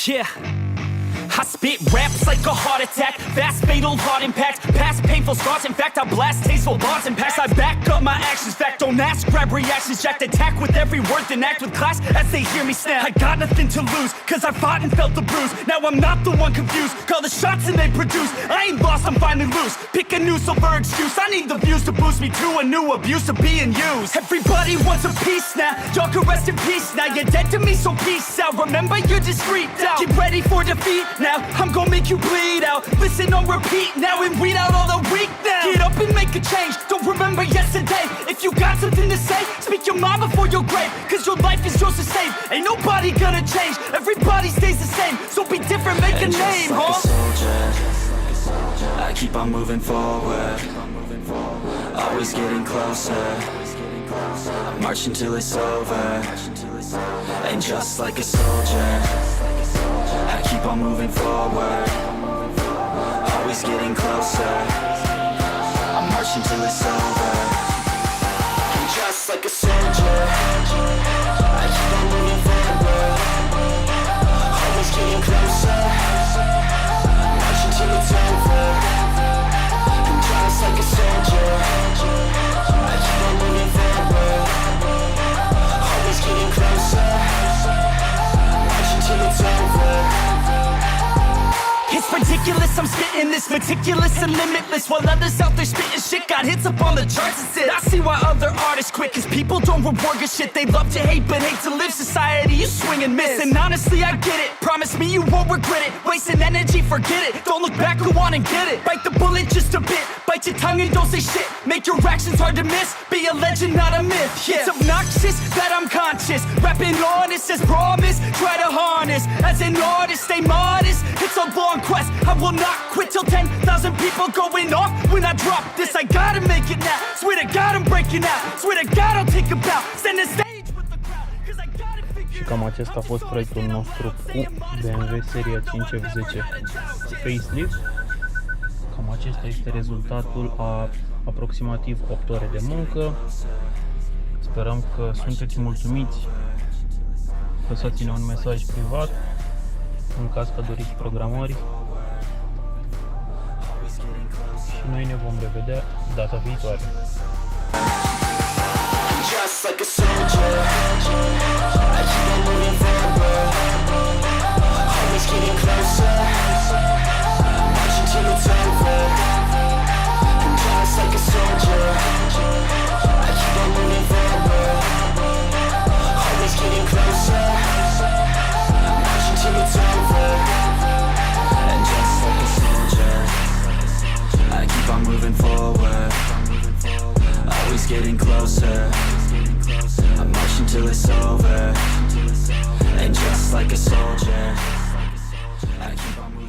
Yeah, I spit raps like a heart attack, fast fatal heart impact, past painful scars. In fact, I blast tasteful bars and packs. I back up my actions, fact don't ask, grab reactions, jacked attack with every word, then act with class as they hear me snap. I got nothing to lose, cause I fought and felt the bruise. Now I'm not the one confused, call the shots and they produce. I ain't lost, I'm finally loose, pick a new silver excuse. I need the views to boost me to a new abuse of being used. Everybody wants a piece now, y'all can rest in peace now. You're dead to me, so peace out. Remember, you're just freaked out. Get ready for defeat now, I'm gonna make you bleed out. Listen on repeat now and weed out all the weak now. Get up and make a change, don't remember yesterday. If you got something to say, speak your mind before your grave. Cause your life is yours to save, ain't nobody gonna change. Everybody stays the same, so be different, make a name, like huh? A soldier, I keep on moving forward, always getting closer. I march until it's over, and just like a soldier, I keep on moving forward, always getting closer. I march until it's over, and just like a soldier, I keep on moving forward, always getting closer. March until it's over, and just like a soldier, I keep on moving forward, always getting closer. March until it's over. It's ridiculous, I'm spitting this meticulous and limitless, while others out there spitting shit got hits up on the charts and shit. I see why other artists quit, cause people don't reward good shit. They love to hate but hate to live. Society, you swing and miss. And honestly, I get it, promise me you won't regret it. Wasting energy, forget it, don't look back, go on and get it. Bite the bullet just a bit, bite your tongue and don't say shit. Make your actions hard to miss, be a legend, not a myth. Yeah. It's obnoxious that I'm conscious, rapping honest as promise. Try to harness, as an artist, stay modest. It's a long quest, I will not quit till 10,000 people going off when I drop this. I gotta make it now, swear to God I'm breaking out. Swear to God I'll take a bow, stand the stage with the crowd, cause I gotta figure. Și cam acesta a fost proiectul nostru cu BMW Seria 5 F10 Facelift. Cam acesta este rezultatul a aproximativ 8 ore de muncă. Sperăm că sunteți mulțumiți. Lăsați-ne un mesaj privat în caz că doriți programări. Și noi ne vom revedea data viitoare. Just like a soldier, I keep on moving forward, always getting closer. March until it's over. And just like a soldier, I keep on moving forward, always getting closer. March until it's over. And just like a soldier, I keep on moving forward, always getting closer. I march until it's over, and just like a soldier, I keep on moving.